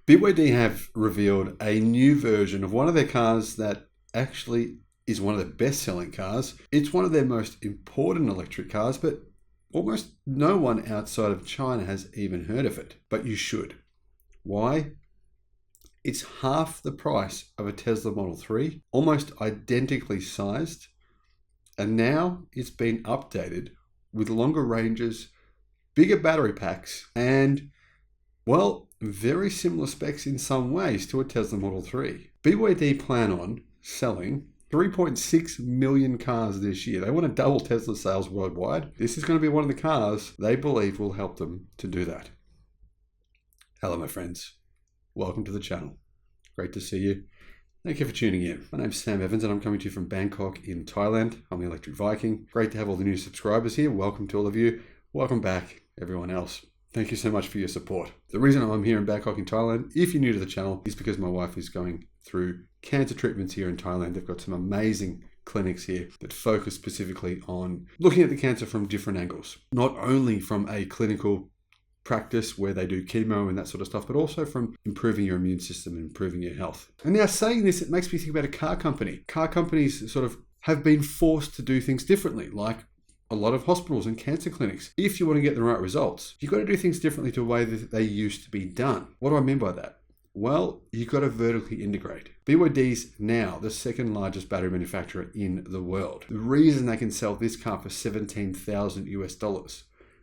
BYD have revealed a new version of one of their cars that actually is one of their best-selling cars. It's one of their most important electric cars, but almost no one outside of China has even heard of it. But you should. Why? It's half the price of a Tesla Model 3, almost identically sized, and now it's been updated with longer ranges, bigger battery packs, and, well, very similar specs in some ways to a Tesla Model 3. BYD plan on selling 3.6 million cars this year. They want to double Tesla sales worldwide. This is going to be one of the cars they believe will help them to do that. Hello, my friends. Welcome to the channel. Great to see you. Thank you for tuning in. My name's Sam Evans and I'm coming to you from Bangkok in Thailand. I'm the Electric Viking. Great to have all the new subscribers here. Welcome to all of you. Welcome back, everyone else. Thank you so much for your support. The reason I'm here in Bangkok in Thailand, if you're new to the channel, is because my wife is going through cancer treatments here in Thailand. They've got some amazing clinics here that focus specifically on looking at the cancer from different angles. Not only from a clinical practice where they do chemo and that sort of stuff, but also from improving your immune system and improving your health. And now saying this, it makes me think about a car company. Car companies sort of have been forced to do things differently, like a lot of hospitals and cancer clinics. If you want to get the right results, you've got to do things differently to the way that they used to be done. What do I mean by that? Well, you've got to vertically integrate. BYD's now the second largest battery manufacturer in the world. The reason they can sell this car for $17,000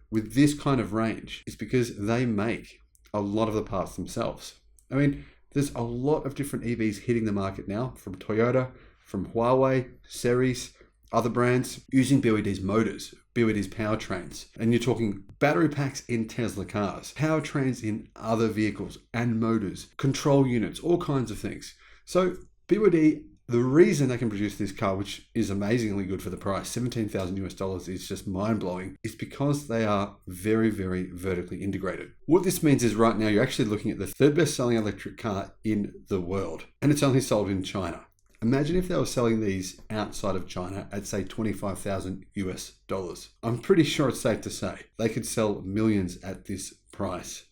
with this kind of range is because they make a lot of the parts themselves. I mean, there's a lot of different EVs hitting the market now, from Toyota, from Huawei, Series, other brands using BYD's motors, BYD's powertrains. And you're talking battery packs in Tesla cars, powertrains in other vehicles and motors, control units, all kinds of things. So BYD, the reason they can produce this car, which is amazingly good for the price, $17,000 is just mind-blowing, is because they are very, very vertically integrated. What this means is right now you're actually looking at the third best-selling electric car in the world, and it's only sold in China. Imagine if they were selling these outside of China at, say, $25,000. I'm pretty sure it's safe to say they could sell millions at this price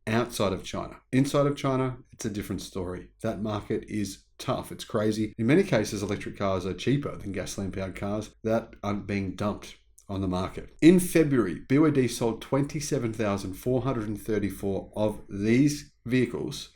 outside of China. Inside of China, it's a different story. That market is tough. It's crazy. In many cases, electric cars are cheaper than gasoline-powered cars that aren't being dumped on the market. In February, BYD sold 27,434 of these vehicles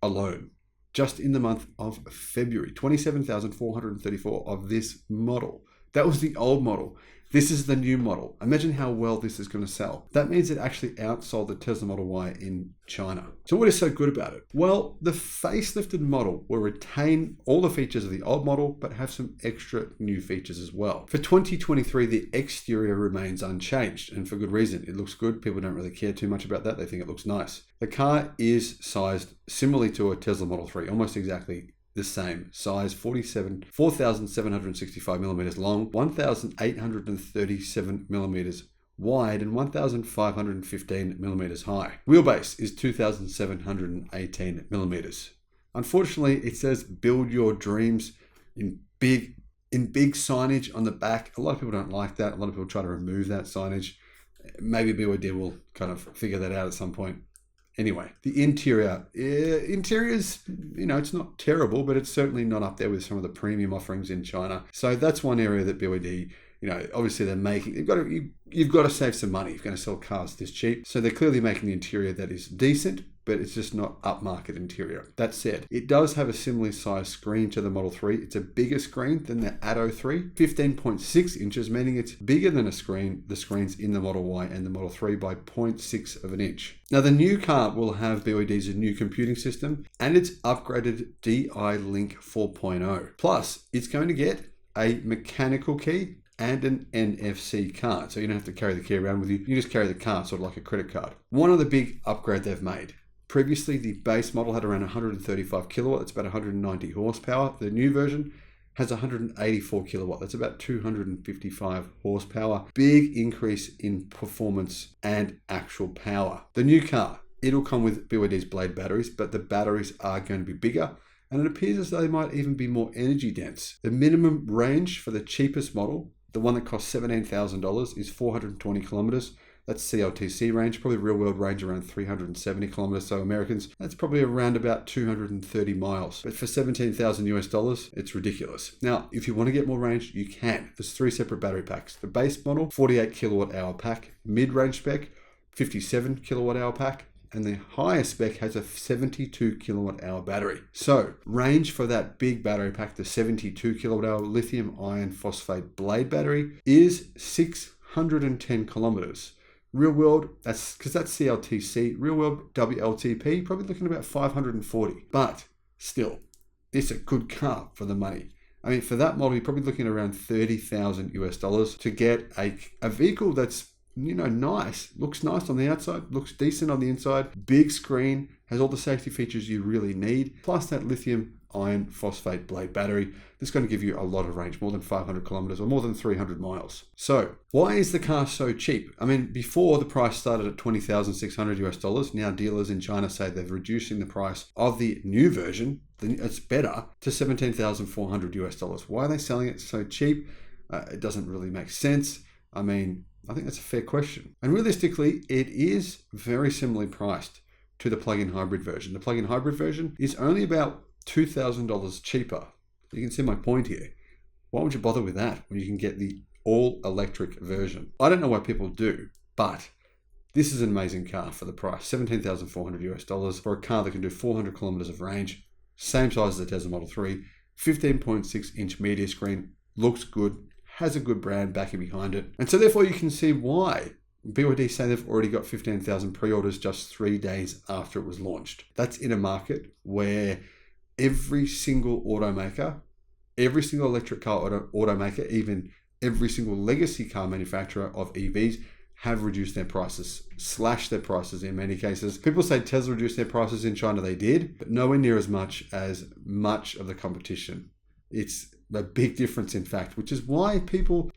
alone. Just in the month of February, 27,434 of this model. That was the old model. This is the new model. Imagine how well this is going to sell. That means it actually outsold the Tesla Model Y in China. So what is so good about it? Well, the facelifted model will retain all the features of the old model, but have some extra new features as well. For 2023, the exterior remains unchanged, and for good reason. It looks good. People don't really care too much about that. They think it looks nice. The car is sized similarly to a Tesla Model 3, almost exactly the same size, 4,765 millimeters long, 1,837 millimeters wide, and 1,515 millimeters high. Wheelbase is 2,718 millimeters. Unfortunately, it says "Build Your Dreams" in big signage on the back. A lot of people don't like that. A lot of people try to remove that signage. Maybe BYD will kind of figure that out at some point. Anyway, the interior's, it's not terrible, but it's certainly not up there with some of the premium offerings in China. So that's one area that BYD, obviously they're making, you've got to save some money if you're going to sell cars this cheap. So they're clearly making the interior that is decent, but it's just not upmarket interior. That said, it does have a similarly sized screen to the Model 3. It's a bigger screen than the Atto 3, 15.6 inches, meaning it's bigger than the screens in the Model Y and the Model 3 by 0.6 of an inch. Now, the new car will have BYD's new computing system and its upgraded DI-Link 4.0. Plus, it's going to get a mechanical key and an NFC card. So you don't have to carry the key around with you. You just carry the card, sort of like a credit card. One other big upgrade they've made. Previously, the base model had around 135 kilowatt. That's about 190 horsepower. The new version has 184 kilowatt. That's about 255 horsepower. Big increase in performance and actual power. The new car, it'll come with BYD's Blade batteries, but the batteries are going to be bigger. And it appears as though they might even be more energy dense. The minimum range for the cheapest model, the one that costs $17,000, is 420 kilometers. That's CLTC range, probably real world range around 370 kilometers. So Americans, that's probably around about 230 miles. But for 17,000 US dollars, it's ridiculous. Now, if you want to get more range, you can. There's 3 separate battery packs. The base model, 48 kilowatt hour pack, mid-range spec, 57 kilowatt hour pack, and the highest spec has a 72 kilowatt hour battery. So range for that big battery pack, the 72 kilowatt hour lithium iron phosphate blade battery, is 610 kilometers. Real world, that's because that's CLTC. Real world WLTP, probably looking at about 540. But still, it's a good car for the money. I mean, for that model, you're probably looking at around 30,000 US dollars to get a vehicle that's, you know, nice, looks nice on the outside, looks decent on the inside, big screen, has all the safety features you really need, plus that lithium iron phosphate blade battery. That's going to give you a lot of range, more than 500 kilometers or more than 300 miles. So why is the car so cheap? I mean, before the price started at 20,600 US dollars, now dealers in China say they're reducing the price of the new version, it's better, to 17,400 US dollars. Why are they selling it so cheap? It doesn't really make sense. I mean, I think that's a fair question. And realistically, it is very similarly priced to the plug-in hybrid version. The plug-in hybrid version is only about $2,000 cheaper. You can see my point here. Why would you bother with that when you can get the all-electric version? I don't know why people do, but this is an amazing car for the price. 17,400 US dollars for a car that can do 400 kilometers of range, same size as the Tesla Model 3, 15.6 inch media screen, looks good, has a good brand backing behind it. And so therefore you can see why BYD say they've already got 15,000 pre-orders just 3 days after it was launched. That's in a market where every single automaker, every single electric car automaker, even every single legacy car manufacturer of EVs have reduced their prices, slashed their prices in many cases. People say Tesla reduced their prices in China. They did, but nowhere near as much much of the competition. It's a big difference, in fact, which is why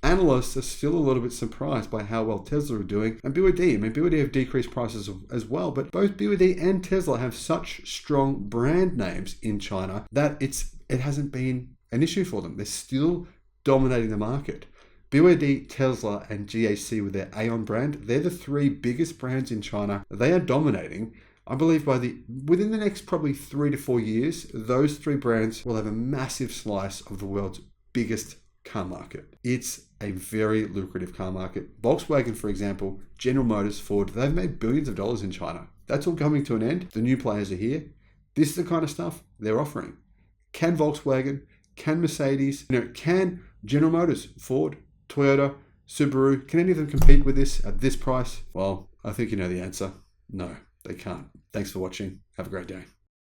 analysts are still a little bit surprised by how well Tesla are doing. And BYD, I mean, BYD have decreased prices as well, but both BYD and Tesla have such strong brand names in China that it hasn't been an issue for them. They're still dominating the market. BYD, Tesla, and GAC with their Aeon brand, they're the 3 biggest brands in China. They are dominating. I believe within the next probably 3 to 4 years, those 3 brands will have a massive slice of the world's biggest car market. It's a very lucrative car market. Volkswagen, for example, General Motors, Ford, they've made billions of dollars in China. That's all coming to an end. The new players are here. This is the kind of stuff they're offering. Can Volkswagen, can Mercedes, can General Motors, Ford, Toyota, Subaru, can any of them compete with this at this price? Well, I think you know the answer. No, they can't. Thanks for watching. Have a great day.